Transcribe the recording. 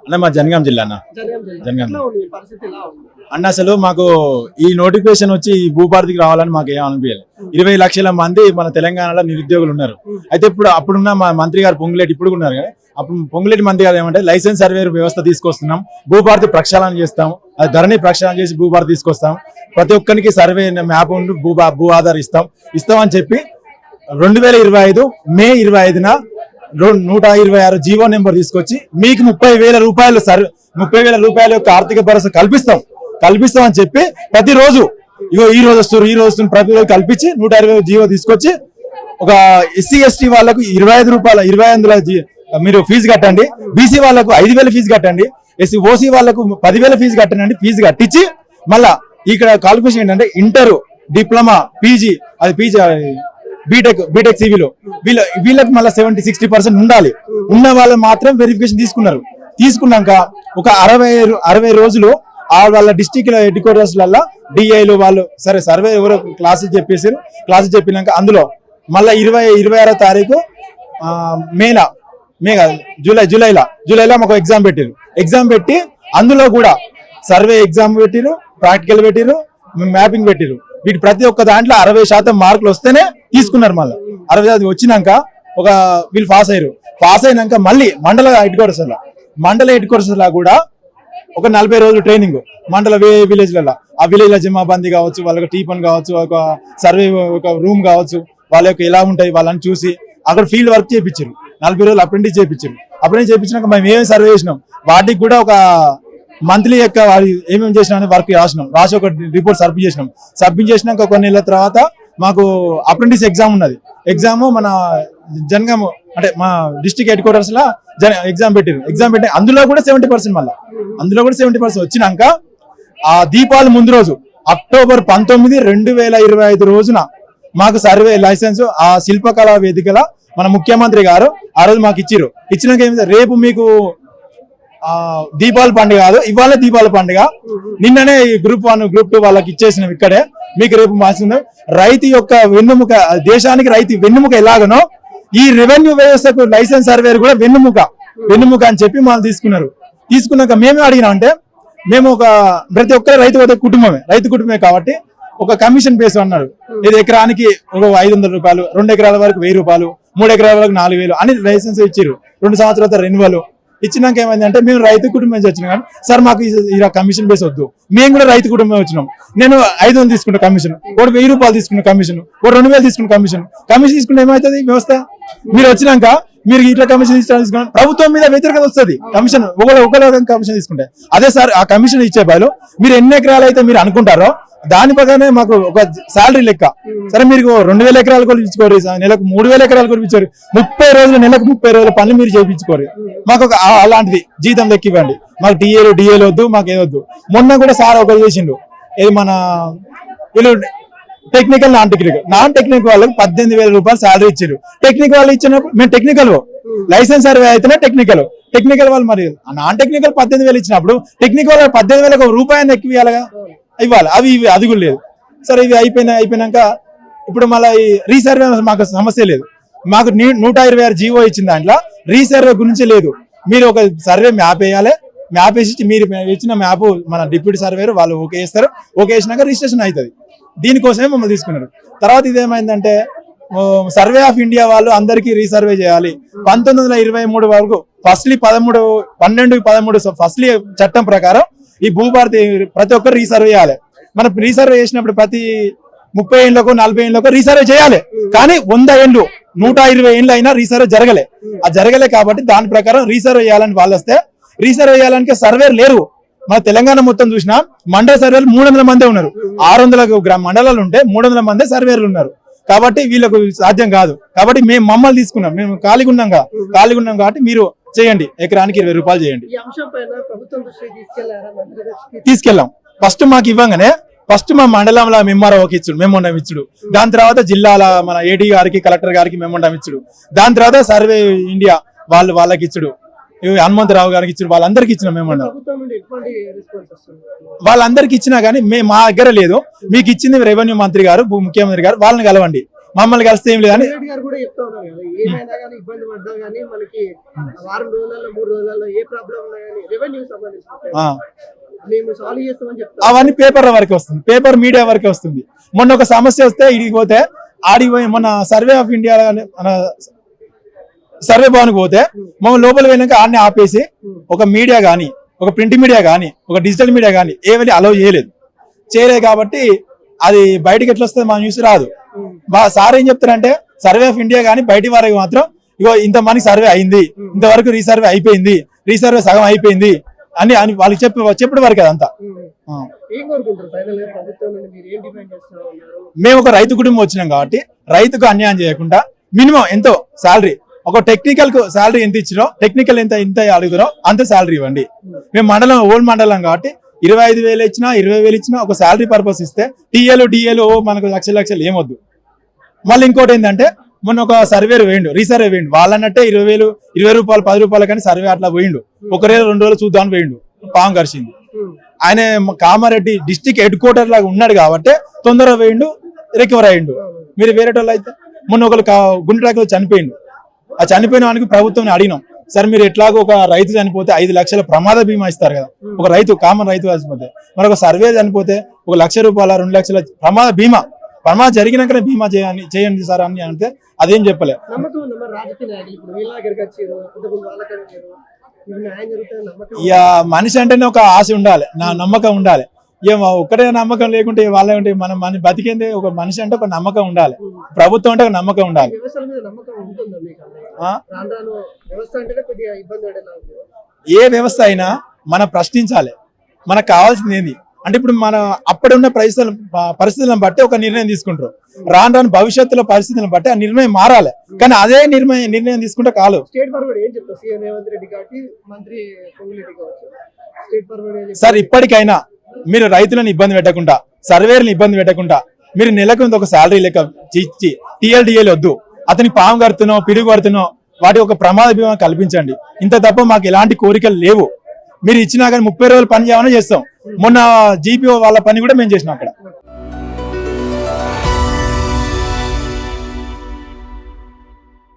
అన్న మా జనగాం జిల్లా అన్న. జనగాం అన్న అసలు మాకు ఈ నోటిఫికేషన్ వచ్చి ఈ భూభారతికి రావాలని మాకు ఏం అనిపించాలి. 20 లక్షల మంది మన తెలంగాణలో నిరుద్యోగులు ఉన్నారు. అయితే అప్పుడున్న మా మంత్రి గారు పొంగులేటి ఇప్పుడు ఉన్నారు కదా, అప్పుడు పొంగులేటి మంత్రి గారు ఏమంటే లైసెన్స్ సర్వేర్ వ్యవస్థ తీసుకొస్తున్నాం, భూభారతి ప్రక్షాళన చేస్తాం, అది ధరణి ప్రక్షాళన చేసి భూభారతి తీసుకొస్తాం, ప్రతి ఒక్కరికి సర్వే మ్యాప్ ఉండి భూ ఆధార్ ఇస్తామని చెప్పి 2025 మే 25న 126 జీవో నెంబర్ తీసుకొచ్చి మీకు 30,000 రూపాయలు 30,000 రూపాయల యొక్క ఆర్థిక భరోసా కల్పిస్తామని చెప్పి ప్రతిరోజు ఈ రోజు వస్తున్నారు ప్రతిరోజు కల్పించి 120 జీవో తీసుకొచ్చి ఒక ఎస్సీ ఎస్టీ వాళ్ళకు 25 రూపాయల 25 మీరు ఫీజు కట్టండి, బీసీ వాళ్ళకు 5,000 ఫీజు కట్టండి, ఎస్సీ ఓసీ వాళ్ళకు 10,000 ఫీజు కట్టండి, ఫీజు కట్టించి మళ్ళా ఇక్కడ క్వాలిఫికేషన్ ఏంటంటే ఇంటర్, డిప్లొమా, పీజీ, అది పీజీ బీటెక్ సివిల్ వీళ్ళకి మళ్ళీ 70-60% ఉండాలి. ఉన్న వాళ్ళు మాత్రం వెరిఫికేషన్ తీసుకున్నాక ఒక 60 రోజులు వాళ్ళ డిస్టిక్ హెడ్ క్వార్టర్స్ లలో డిఐలు వాళ్ళు సరే సర్వే ఎవరో క్లాసెస్ చెప్పినాక అందులో మళ్ళీ 26వ తారీఖు జూలైలో మాకు ఎగ్జామ్ పెట్టి అందులో కూడా సర్వే ఎగ్జామ్ పెట్టిరు, ప్రాక్టికల్ పెట్టిరు, మ్యాపింగ్ పెట్టిరు. వీటి ప్రతి ఒక్క దాంట్లో 60% మార్కులు వస్తేనే తీసుకున్నారు. మళ్ళీ 60% వచ్చినాక వీళ్ళు పాస్ అయినాక మళ్ళీ మండల హెడ్ క్వార్టర్స్ లా కూడా ఒక 40 రోజులు ట్రైనింగ్ మండల విలేజ్లలో, ఆ విలేజ్ లో జమాబందీ కావచ్చు, వాళ్ళకి టీపన్ కావచ్చు, ఒక సర్వే ఒక రూమ్ కావచ్చు, వాళ్ళ యొక్క ఎలా ఉంటాయి వాళ్ళని చూసి అక్కడ ఫీల్డ్ వర్క్ చేయించారు. 40 రోజులు అప్రెంటిస్ చేయించినాక మేము ఏమేమి సర్వే చేసినాం వాటికి కూడా ఒక మంత్లీ యొక్క ఏమేమి చేసినా వర్క్ రాసి ఒక రిపోర్ట్ సబ్మిట్ చేసినాక కొన్ని నెలల తర్వాత మాకు అప్రెంటిస్ ఎగ్జామ్ ఉన్నది. ఎగ్జామ్ మన జనగాం అంటే మా డిస్ట్రిక్ట్ హెడ్ క్వార్టర్స్ లా ఎగ్జామ్ పెట్టి అందులో కూడా 70% వచ్చినాక ఆ దీపావళి ముందు రోజు అక్టోబర్ 19, 2025 రోజున మాకు సర్వే లైసెన్స్ ఆ శిల్పకళా వేదికల మన ముఖ్యమంత్రి గారు ఆ రోజు మాకు ఇచ్చినాక ఏమైంది, రేపు మీకు దీపావళి పండుగ కాదు, ఇవాళ దీపావళి పండుగ, నిన్ననే గ్రూప్ 1 గ్రూప్ 2 వాళ్ళకి ఇచ్చేసినాం. ఇక్కడే మీకు రేపు మార్చింది. రైతు యొక్క వెన్నుముక, దేశానికి రైతు వెన్నుముక ఎలాగనో ఈ రెవెన్యూ వ్యవస్థకు లైసెన్స్ సర్వేర్ కూడా వెన్నుముక అని చెప్పి మనం తీసుకున్నాక మేమే అడిగినామంటే మేము ప్రతి ఒక్కరు రైతు కుటుంబమే కాబట్టి ఒక కమిషన్ బేస్ అన్నాడు. ఇది ఎకరానికి ఒక 500 రూపాయలు, 2 ఎకరాల వరకు 1000 రూపాయలు, 3 ఎకరాల వరకు 4,000 అని లైసెన్స్ ఇచ్చారు. 2 సంవత్సరాల రెన్యువల్ ఇచ్చినాక ఏమైందంటే మేము రైతు కుటుంబం నుంచి వచ్చినాం కానీ సార్ మాకు ఇలా కమిషన్ బేస్ వద్దు, మేము కూడా రైతు కుటుంబం వచ్చినాం, నేను 500 తీసుకున్న కమిషన్, ఒక 1000 రూపాయలు తీసుకున్న కమిషన్, ఒక 2,000 తీసుకున్న కమిషన్ తీసుకుంటే ఏమవుతుంది వ్యవస్థ? మీరు వచ్చినాక మీరు ఇట్లా కమిషన్ తీసుకున్నాను ప్రభుత్వం మీద వ్యతిరేకత వస్తుంది. కమిషన్ ఒకరి కమిషన్ తీసుకుంటే అదే సార్ ఆ కమిషన్ ఇచ్చే బదులు మీరు ఎన్ని ఎకరాలు అయితే మీరు అనుకుంటారో దాని ప్రకారమే మాకు ఒక శాలరీ లెక్క. సరే మీరు 2,000 ఎకరాలు కొలిపించుకోరు, నెలకు 3,000 ఎకరాలు కొలిపించారు, 30 రోజులు నెలకు 30 రోజుల పనులు మీరు చేయించుకోరు, మాకు ఒక అలాంటిది జీతం లెక్క ఇవ్వండి. మాకు డిఏలు వద్దు, మాకు ఏదొద్దు. మొన్న కూడా సార్ ఒకటి చేసిండు, ఇది మన వీళ్ళు టెక్నికల్ నాన్ టెక్నికల్ వాళ్ళకి 18,000 రూపాయలు శాలరీ ఇచ్చారు. టెక్నికల్ వాళ్ళు ఇచ్చినప్పుడు మేము టెక్నికల్ లైసెన్స్ సర్వే అయితేనే టెక్నికల్ వాళ్ళు మరి నాన్ టెక్నికల్ 18,000 ఇచ్చినప్పుడు టెక్నికల్ 18,000 రూపాయలు ఎక్కువ ఇవ్వాలి. అది కూడా లేదు. సరే ఇవి అయిపోయినాక ఇప్పుడు మళ్ళీ ఈ రీసర్వే మాకు సమస్య లేదు. మాకు 126 జీవో ఇచ్చిన దాంట్లో రీసర్వే గురించి లేదు. మీరు ఒక సర్వే మ్యాప్ వేయాలి, మ్యాప్ వేసి మీరు ఇచ్చిన మ్యాప్ మన డిప్యూటీ సర్వేరు వాళ్ళు ఓకే చేస్తారు. ఓకే చేసినాక రిజిస్ట్రేషన్ అవుతుంది. దీనికోసమే మమ్మల్ని తీసుకున్నారు. తర్వాత ఇదేమైందంటే సర్వే ఆఫ్ ఇండియా వాళ్ళు అందరికీ రీసర్వే చేయాలి. 1923 వరకు ఫస్ట్లీ 12-13 ఫస్ట్లీ చట్టం ప్రకారం ఈ భూభారతి ప్రతి ఒక్కరు రీసర్వే చేయాలి. మనం రీసర్వే చేసినప్పుడు ప్రతి 30 ఏళ్ళకో 40 ఏళ్ళకో రీసర్వే చేయాలి. కానీ 100 ఏళ్ళు 120 ఏళ్ళు అయినా రీసర్వే జరగలే కాబట్టి దాని ప్రకారం రీసర్వే చేయాలని వాళ్ళు వస్తే రీసర్వే చేయాలంటే సర్వేర్ లేరు. మన తెలంగాణ మొత్తం చూసినా మండల సర్వేలు 300 మందే ఉన్నారు. 600 మండలాలు ఉంటే 300 మందే సర్వేర్లు ఉన్నారు. కాబట్టి వీళ్ళకు సాధ్యం కాదు. కాబట్టి మమ్మల్ని తీసుకున్నాం, మేము ఖాళీగా ఉన్నాం కాబట్టి మీరు చేయండి, ఎకరానికి 20 రూపాయలు చేయండి. తీసుకెళ్ళాం. ఫస్ట్ మాకు ఇవ్వగానే మా మండలంలో మెమోరాండం ఇచ్చుడు, దాని తర్వాత జిల్లాల మన ఏడీ గారికి కలెక్టర్ గారికి మెమోరాండం ఇచ్చుడు, దాని తర్వాత సర్వే ఇండియా వాళ్ళకి ఇచ్చుడు, హనుమంతరావు గారికి ఇచ్చిన వాళ్ళందరికి ఇచ్చిన మేమన్నా వాళ్ళందరికి ఇచ్చినా కానీ మా దగ్గర లేదు. మీకు ఇచ్చింది రెవెన్యూ మంత్రి గారు, ముఖ్యమంత్రి గారు, వాళ్ళని కలవండి. మమ్మల్ని కలిస్తే ఏం లేదని రెడ్డి గారు కూడా చెప్తా ఉన్నారు కదా, ఏమైనా కానీ ఇబ్బంది పడ్డా కానీ మనకి వారం రోజులలో 3 రోజులలో ఏ ప్రాబ్లం ఉన్నా కానీ రెవెన్యూ సంబంధించిన మేము సాల్వ్ చేస్తామని చెప్తాం. అవన్నీ పేపర్ వరకే వస్తుంది, పేపర్ మీడియా వరకే వస్తుంది. మొన్న ఒక సమస్య వస్తే ఇడికి పోతే ఆడికి పోయి మొన్న సర్వే ఆఫ్ ఇండియా మన సర్వే భవన్కి పోతే మమ్మల్ని లోపల పోయినాక ఆడిని ఆపేసి ఒక మీడియా కానీ, ఒక ప్రింట్ మీడియా కానీ, ఒక డిజిటల్ మీడియా కానీ ఏమని అలౌ చేయలేదు కాబట్టి అది బయటకి ఎట్లా వస్తుంది మా న్యూస్ రాదు. సార్ ఏం చెప్తారంటే సర్వే ఆఫ్ ఇండియా కానీ బయటి వారికి మాత్రం ఇగో ఇంతమంది సర్వే అయింది, ఇంతవరకు రీసర్వే అయిపోయింది, రీసర్వే సగం అయిపోయింది అని వాళ్ళకి చెప్పడం వరకు అదంతా. మేము ఒక రైతు కుటుంబం వచ్చినాం కాబట్టి రైతుకు అన్యాయం చేయకుండా మినిమం ఎంతో శాలరీ, ఒక టెక్నికల్ కు శాలరీ ఎంత ఇచ్చినో, టెక్నికల్ ఎంత అడుగుతారో అంత శాలరీ ఇవ్వండి. మేము మండలం ఓల్డ్ మండలం కాబట్టి 25,000 ఇచ్చినా 20,000 ఇచ్చినా ఒక శాలరీ పర్పస్ ఇస్తే డిఏలు మనకు లక్షలు ఏమొద్దు. మళ్ళీ ఇంకోటి ఏంటంటే మొన్న ఒక సర్వేర్ వేయండు, రీసర్వే వేయండు, వాళ్ళన్నట్టే 20,000 20 రూపాయలు 10 రూపాయలు కానీ సర్వే అట్లా పోయిండు. 1 రోజు 2 రోజులు చూద్దామని పోయిండు, పాము కరిచింది. ఆయన కామారెడ్డి డిస్టిక్ హెడ్ క్వార్టర్ లాగా ఉన్నాడు కాబట్టి తొందరగా వేయండు, రికవర్ అయ్యిండు. మీరు వేరే వాళ్ళు అయితే మొన్న ఒకరు గుండ్రాకులో చనిపోయిండు. ఆ చనిపోయిన వానికి ప్రభుత్వం అడిగినాం, సార్ మీరు ఎట్లాగో ఒక రైతు చనిపోతే 5 లక్షల ప్రమాద బీమా ఇస్తారు కదా, ఒక రైతు కామన్ రైతు చనిపోతే, మరి ఒక సర్వే చనిపోతే 1 లక్ష రూపాయల 2 లక్షల ప్రమాద బీమా, ప్రమాదం జరిగినాకనే బీమా చేయండి సార్ అని అంటే అదేం చెప్పలే. ఇక మనిషి అంటేనే ఒక ఆశ ఉండాలి, నా నమ్మకం ఉండాలి. ఏమో ఒక్కటే నమ్మకం లేకుంటే వాళ్ళే ఉంటే మనం మన బతికేందే. ఒక మనిషి అంటే ఒక నమ్మకం ఉండాలి, ప్రభుత్వం అంటే ఒక నమ్మకం ఉండాలి. ఏ వ్యవస్థ అయినా మనం ప్రశ్నించాలి, మనకు కావాల్సింది ఏంది అంటే ఇప్పుడు మన అప్పుడున్న పరిస్థితులను బట్టి ఒక నిర్ణయం తీసుకుంటారు. రాను భవిష్యత్తులో పరిస్థితులను బట్టి ఆ నిర్ణయం మారాలి, కానీ అదే నిర్ణయం తీసుకుంటే కాదు. సార్ ఇప్పటికైనా మీరు రైతులను ఇబ్బంది పెట్టకుండా, సర్వేర్లను ఇబ్బంది పెట్టకుండా, మీరు నెలకు ఒక శాలరీ లెక్క ఇచ్చి టీఎల్డిఏలు వద్దు, అతని పాము కడుతున్నావు పిడుగు కడుతున్నావు వాటి ఒక ప్రమాద బీమా కల్పించండి. ఇంత తప్ప మాకు ఎలాంటి కోరికలు లేవు. మీరు ఇచ్చినా కానీ 30 రోజులు పని చేయమని చేస్తాం. మొన్న జీపీఓ వాళ్ళ పని కూడా మేము చేసినాం అక్కడ.